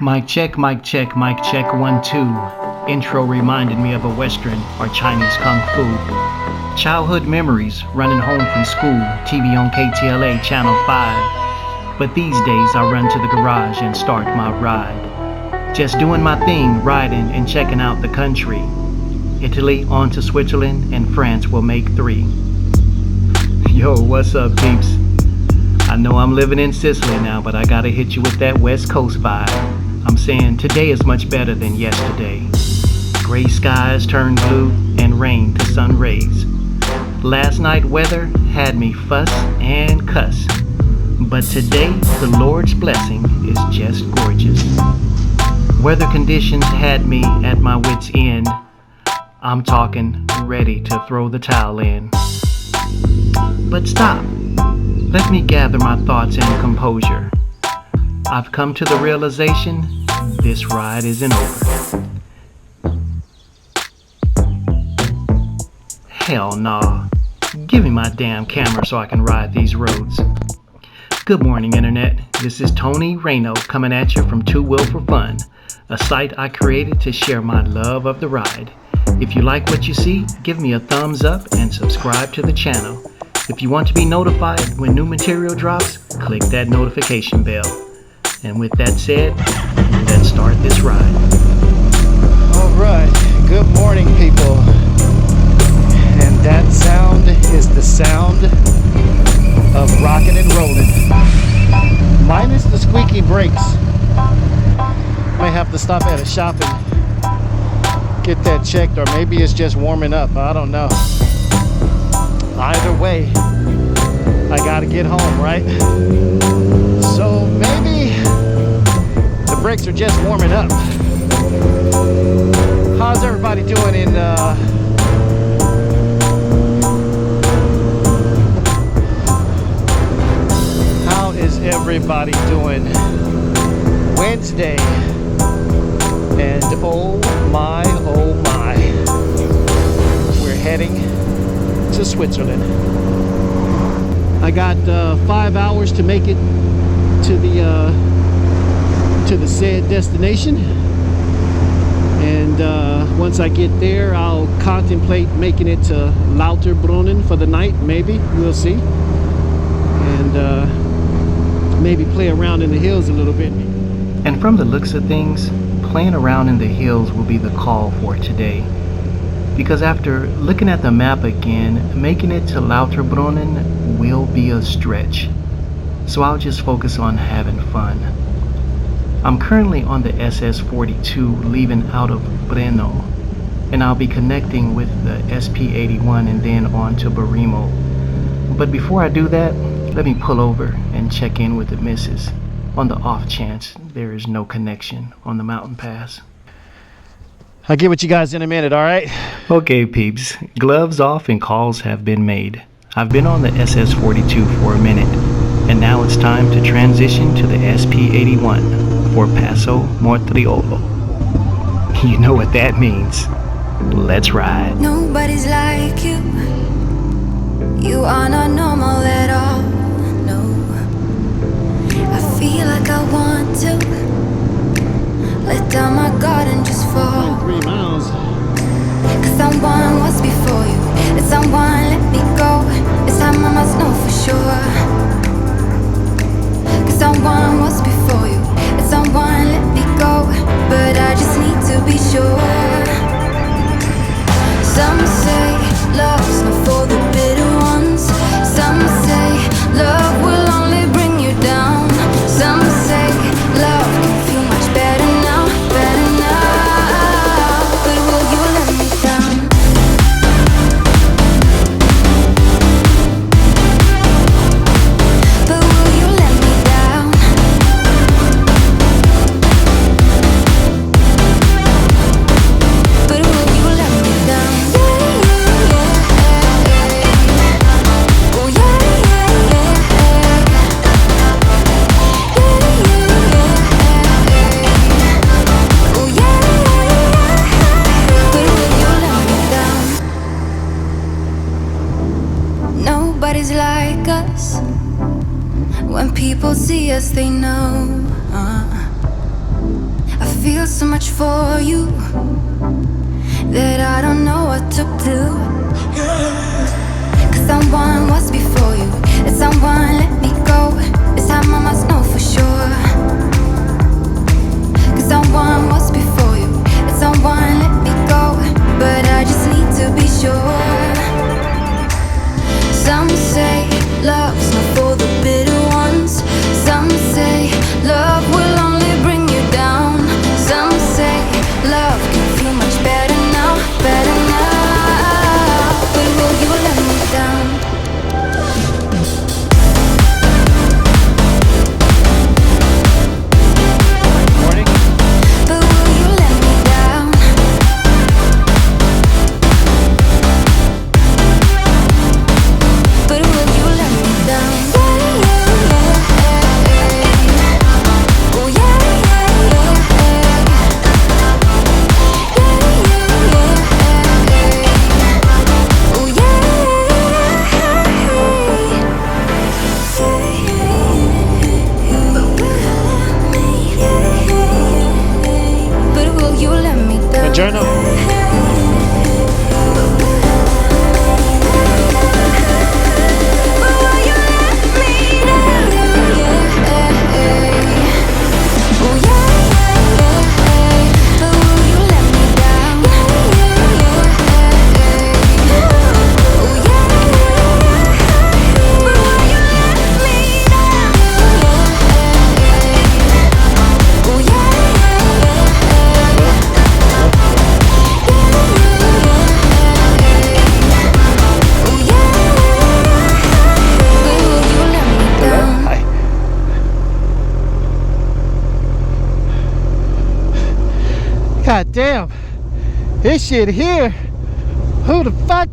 Mic check, mic check, mic check, 1, 2. Intro reminded me of a Western or Chinese Kung Fu. Childhood memories, running home from school, TV on KTLA Channel 5. But these days I run to the garage and start my ride. Just doing my thing, riding and checking out the country. Italy on to Switzerland and France will make 3. Yo, what's up, peeps? I know I'm living in Sicily now, but I gotta hit you with that West Coast vibe. I'm saying today is much better than yesterday. Gray skies turned blue and rain to sun rays. Last night weather had me fuss and cuss. But today the Lord's blessing is just gorgeous. Weather conditions had me at my wit's end. I'm talking ready to throw the towel in. But stop. Let me gather my thoughts and composure. I've come to the realization this ride isn't over. Hell nah. Give me my damn camera so I can ride these roads. Good morning, Internet. This is Tony Rey-no coming at you from Two Wheel for Fun, a site I created to share my love of the ride. If you like what you see, give me a thumbs up and subscribe to the channel. If you want to be notified when new material drops, click that notification bell. And with that said, let's start this ride. Alright, good morning, people. And that sound is the sound of rocking and rolling. Minus the squeaky brakes. May have to stop at a shop and get that checked, or maybe it's just warming up. I don't know. Either way, I gotta get home, right? So maybe the brakes are just warming up. How's everybody doing in how is everybody doing? Wednesday, and oh my, we're heading to Switzerland. I got 5 hours to make it to the said destination, and once I get there, I'll contemplate making it to Lauterbrunnen for the night. Maybe we'll see, and maybe play around in the hills a little bit. And from the looks of things, playing around in the hills will be the call for today. Because after looking at the map again, making it to Lauterbrunnen will be a stretch. So I'll just focus on having fun. I'm currently on the SS42 leaving out of Borimo, and I'll be connecting with the SP81 and then on to Borimo. But before I do that, let me pull over and check in with the missus on the off chance there is no connection on the mountain pass. I'll get with you guys in a minute, alright? Okay, peeps, gloves off and calls have been made. I've been on the SS42 for a minute, and now it's time to transition to the SP81 for Passo Mortriolo. You know what that means. Let's ride. Nobody's like you. You are not normal at all. No. I feel like I want to let down my guard and just fall. 3 miles. Cause someone was before you. Let someone let me go. This time I must know for sure. Cause someone was before you. Let someone let me go. But I just need to be sure. Some say love's not for the bitter ones. Some say love will only bring you down. Some say love can feel much better now, better now. But will you let me down? But will you let me down? But will you let me down? Oh yeah, oh yeah. But will you let me down? Nobody's like us. When people see us, they know so much for you that I don't know what to do. Cause someone was before you, and someone let me go. This time I must know for sure. Cause someone was before you, and someone let me go, but I just need to be sure. Some say love's not for the bitter ones. Some say love will only bring you down. Some say love can feel much better now, better now. But will you let me down? Morning. But will you let me down? But will you let me down? Journal. God damn, this shit here, who the fuck?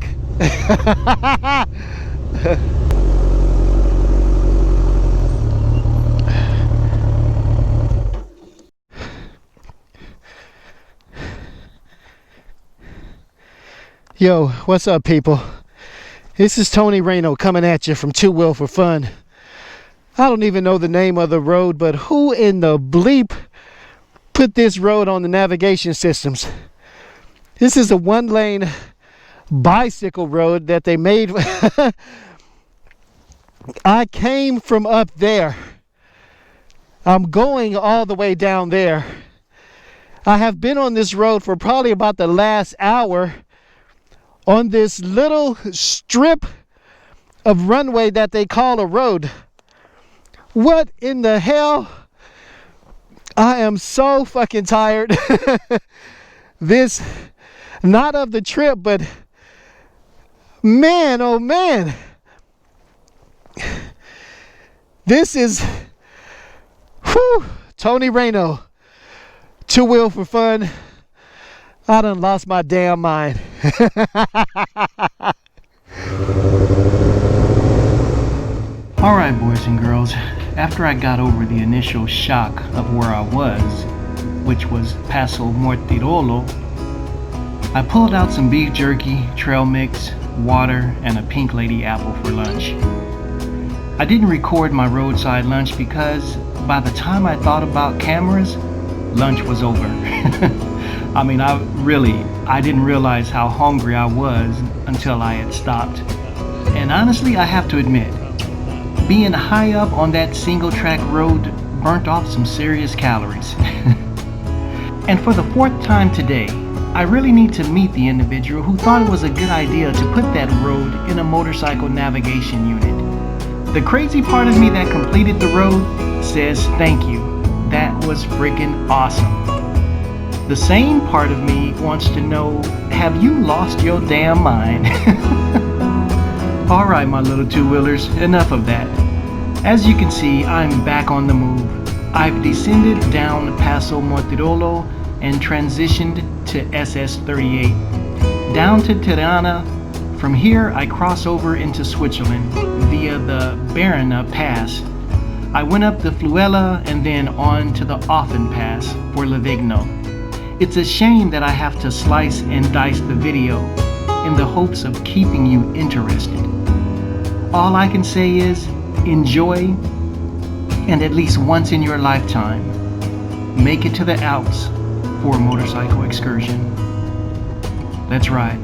Yo, what's up people? This is Tony Rey-no coming at you from Two Wheel for Fun. I don't even know the name of the road, but who in the bleep put this road on the navigation systems? This is a one-lane bicycle road that they made. I came from up there. I'm going all the way down there. I have been on this road for probably about the last hour on this little strip of runway that they call a road. What in the hell? I am so fucking tired. This, not of the trip, but man, oh man. This is, whew, Tony Rey-no, Two Wheel for Fun. I done lost my damn mind. Alright boys and girls, after I got over the initial shock of where I was, which was Paso Mortirolo, I pulled out some beef jerky, trail mix, water, and a pink lady apple for lunch. I didn't record my roadside lunch because by the time I thought about cameras, lunch was over. I mean, I didn't realize how hungry I was until I had stopped. And honestly, I have to admit, being high up on that single track road burnt off some serious calories. And for the 4th time today, I really need to meet the individual who thought it was a good idea to put that road in a motorcycle navigation unit. The crazy part of me that completed the road says thank you. That was freaking awesome. The sane part of me wants to know, have you lost your damn mind? Alright my little two-wheelers, enough of that. As you can see, I'm back on the move. I've descended down Paso Mortirolo and transitioned to SS38. Down to Tirana. From here I cross over into Switzerland via the Borimo Pass. I went up the Fluela and then on to the Offen Pass for Livigno. It's a shame that I have to slice and dice the video in the hopes of keeping you interested. All I can say is, enjoy, and at least once in your lifetime, make it to the Alps for a motorcycle excursion. Let's ride.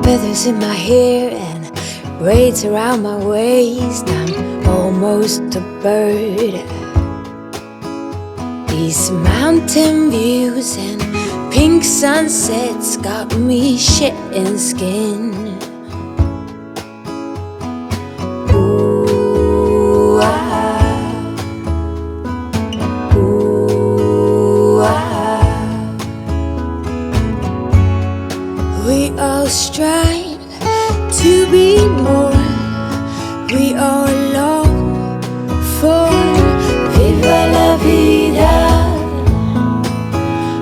Feathers in my hair and braids around my waist. I'm almost a bird. These mountain views and pink sunsets got me shedding skin. Ooh, ah. Ooh, ah. We all strive to be more. We all long for viva la vida.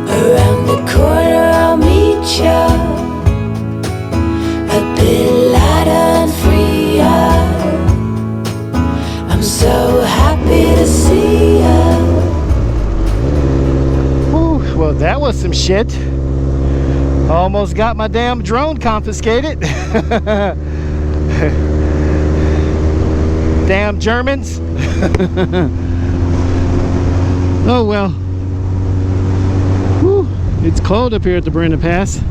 Around the corner I'll meet ya, a bit lighter and freer. I'm so happy to see ya. Whew, well, that was some shit. Almost got my damn drone confiscated. Damn Germans. Oh well. Whew, it's cold up here at the Brenda Pass.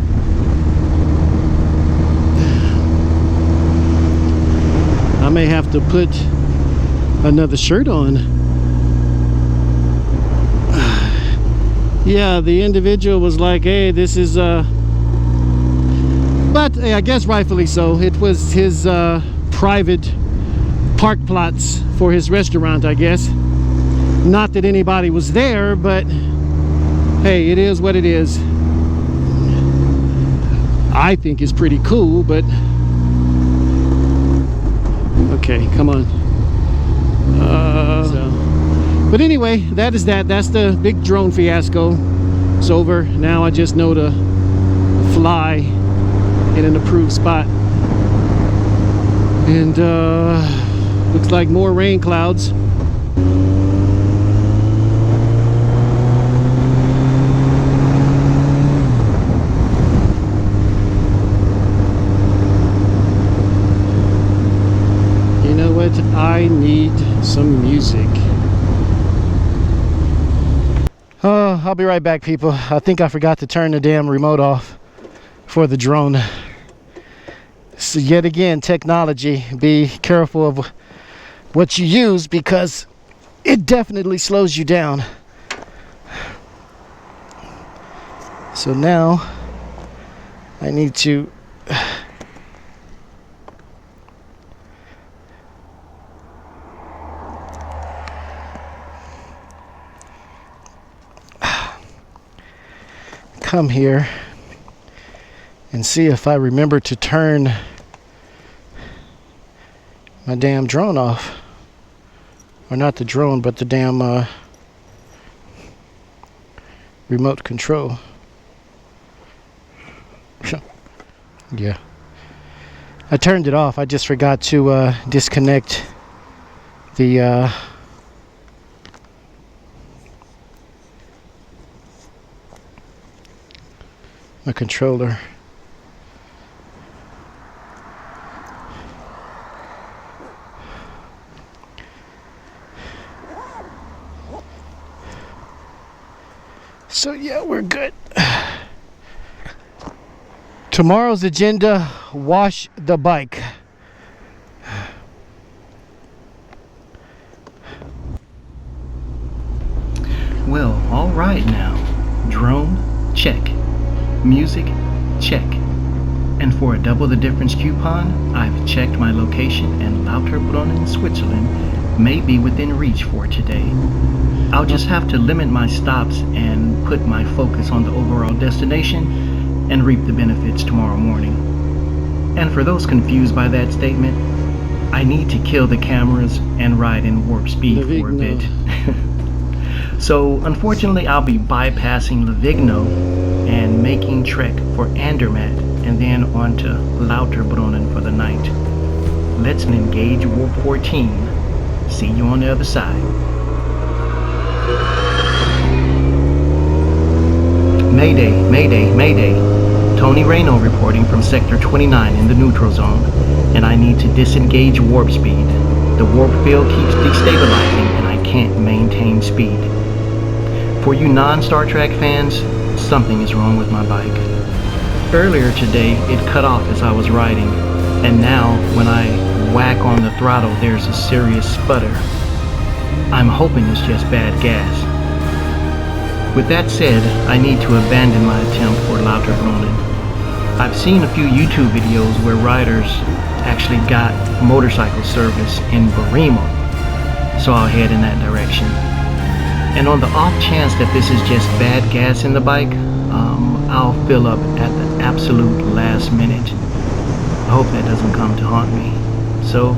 I may have to put another shirt on. Yeah, the individual was like, hey, this is but hey, I guess rightfully so. It was his private park plots for his restaurant, I guess. Not that anybody was there, but hey, it is what it is. I think it's pretty cool, but okay, come on. But anyway, that is that. That's the big drone fiasco. It's over. Now I just know to fly in an approved spot. And looks like more rain clouds. You know what? I need some music. I'll be right back, people. I think I forgot to turn the damn remote off for the drone. So yet again, technology, be careful of what you use because it definitely slows you down. So now I need to come here and see if I remember to turn my damn drone off. Or not the drone, but the damn remote control. Yeah, I turned it off. I just forgot to disconnect the my controller. So yeah, we're good. Tomorrow's agenda, wash the bike. Well, alright now. Drone, check. Music, check. And for a double the difference coupon, I've checked my location and Lauterbrunnen, Switzerland may be within reach for today. I'll just have to limit my stops and put my focus on the overall destination and reap the benefits tomorrow morning. And for those confused by that statement, I need to kill the cameras and ride in warp speed for a bit. So unfortunately I'll be bypassing Livigno and making trek for Andermatt and then on to Lauterbrunnen for the night. Let's engage warp 14. See you on the other side. Mayday, mayday, mayday. Tony rey-no reporting from sector 29 in the neutral zone, and I need to disengage warp speed. The warp field keeps destabilizing and I can't maintain speed. For you non-Star Trek fans, something is wrong with my bike. Earlier today, it cut off as I was riding, and now when I whack on the throttle, there's a serious sputter. I'm hoping it's just bad gas. With that said, I need to abandon my attempt for Lauterbrunnen. I've seen a few YouTube videos where riders actually got motorcycle service in Borimo, so I'll head in that direction. And on the off chance that this is just bad gas in the bike, I'll fill up at the absolute last minute. I hope that doesn't come to haunt me. So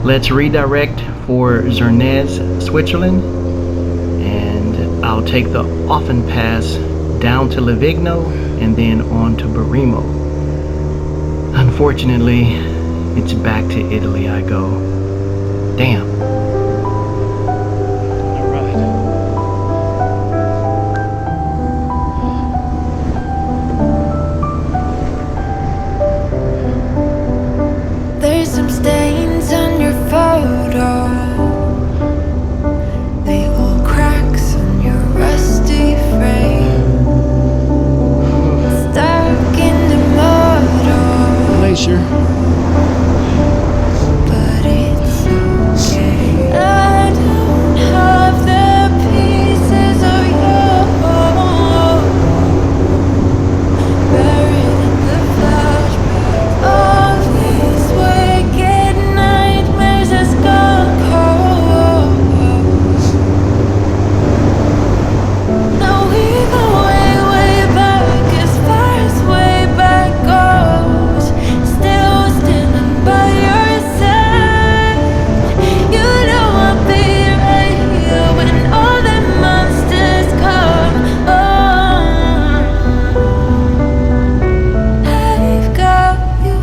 let's redirect for Zernez, Switzerland, and I'll take the Offen Pass down to Livigno and then on to Borimo. Unfortunately, it's back to Italy I go. Damn. There's some stains on your photo. They all cracks on your rusty frame. Stuck in the motor. Glacier. But it's okay. I don't have the pieces of you buried in the flashbacks of these wicked nightmares that's gone cold. Now we go way, way back, as far as way back goes. Still standing by your side. You know I'll be right here when all the monsters come. I've got you.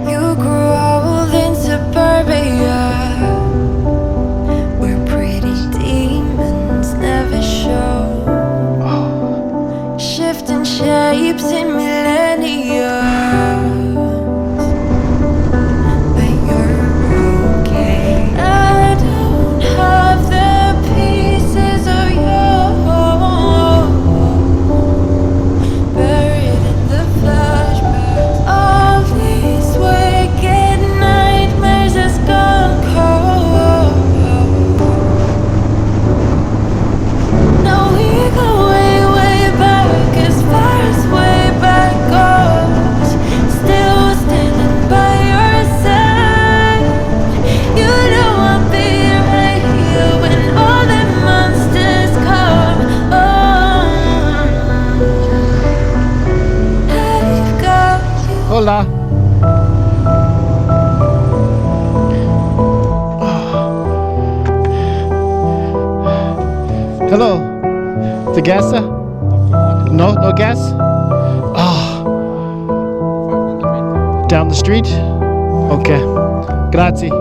You grew old in suburbia, where pretty demons never show. Shifting shapes in millennia, but you're okay. I don't have the pieces of you buried in the flashbacks of these wicked nightmares that's gone cold. Now we go way, way back, as far as way back goes. Still standing by your side. You know I'll be right here when all the monsters come. I've got you. Hola. Hello. The gas? No, no gas? Ah. Down the street? Okay. Grazie.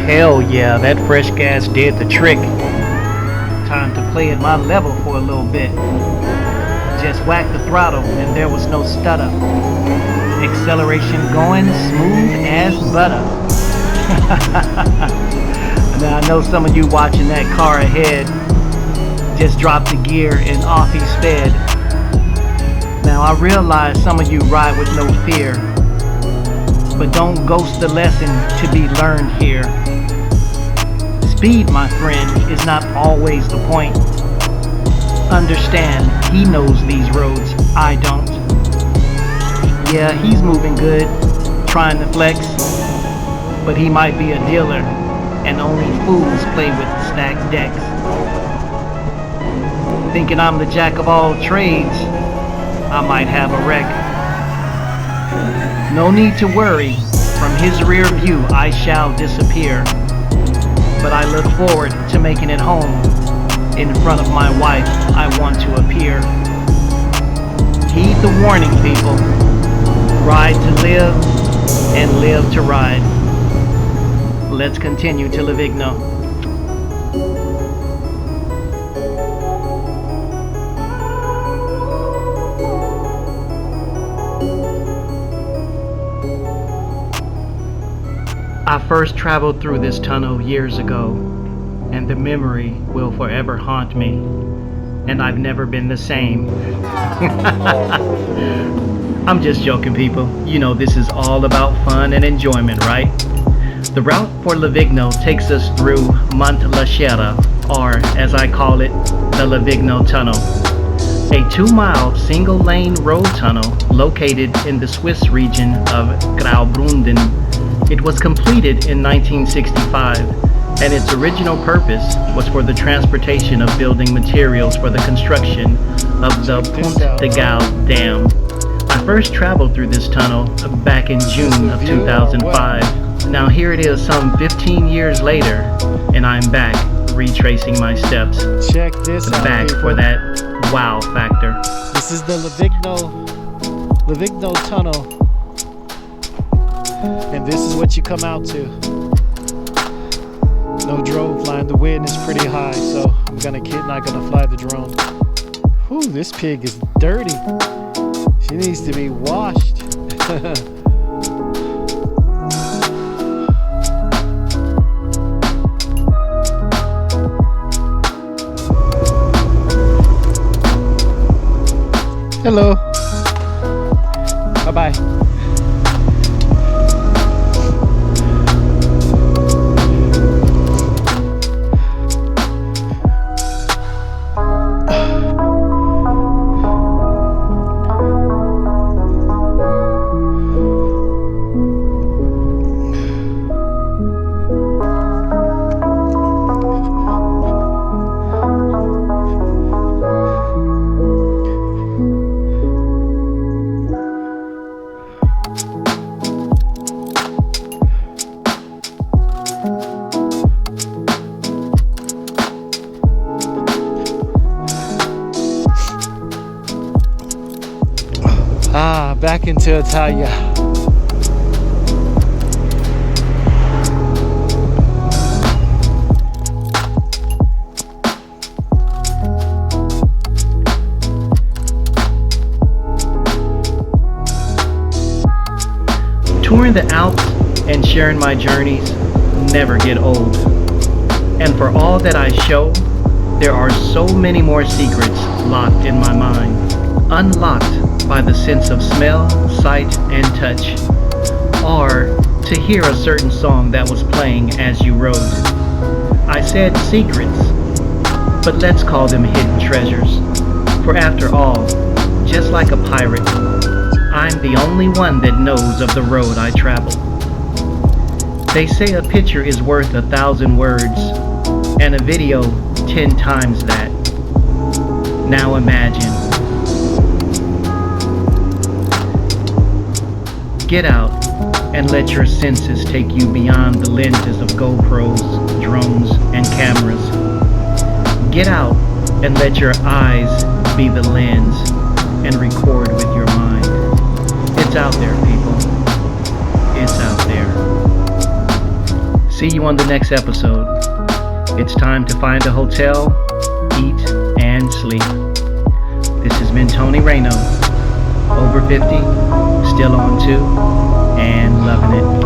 Hell yeah, that fresh gas did the trick. Time to play at my level for a little bit. Just whacked the throttle and there was no stutter. Acceleration going smooth as butter. Now I know some of you watching that car ahead just dropped the gear and off he sped. Now I realize some of you ride with no fear, but don't ghost the lesson to be learned here. Speed, my friend, is not always the point. Understand, he knows these roads, I don't. Yeah, he's moving good, trying to flex, but he might be a dealer, and only fools play with stacked decks. Thinking I'm the jack of all trades, I might have a wreck. No need to worry, from his rear view I shall disappear. But I look forward to making it home. In front of my wife, I want to appear. Heed the warning, people. Ride to live, and live to ride. Let's continue to Livigno. I first traveled through this tunnel years ago, and the memory will forever haunt me, and I've never been the same. I'm just joking, people. You know this is all about fun and enjoyment, right? The route for Livigno takes us through Montlascera, or as I call it, the Livigno Tunnel. A 2-mile single-lane road tunnel located in the Swiss region of Graubünden. It was completed in 1965, and its original purpose was for the transportation of building materials for the construction of the Punt de Gal Dam. I first traveled through this tunnel back in June of 2005. Now here it is some 15 years later, and I'm back retracing my steps. Check this out, back people. for that wow factor. This is the Livigno Tunnel. And this is what you come out to. No drone flying. The wind is pretty high, so I'm not gonna fly the drone. Whew, this pig is dirty. She needs to be washed. Hello. Bye-bye. Back into Italia. Touring the Alps and sharing my journeys never get old. And for all that I show, there are so many more secrets locked in my mind, unlocked by the sense of smell, sight, and touch, or to hear a certain song that was playing as you rode. I said secrets, but let's call them hidden treasures. For after all, just like a pirate, I'm the only one that knows of the road I travel. They say a picture is worth 1,000 words, and a video 10 times that. Now imagine. Get out and let your senses take you beyond the lenses of GoPros, drones, and cameras. Get out and let your eyes be the lens and record with your mind. It's out there, people. It's out there. see you on the next episode. It's time to find a hotel, eat, and sleep. This has been Tony rey-no, over 50, still on 2, and loving it.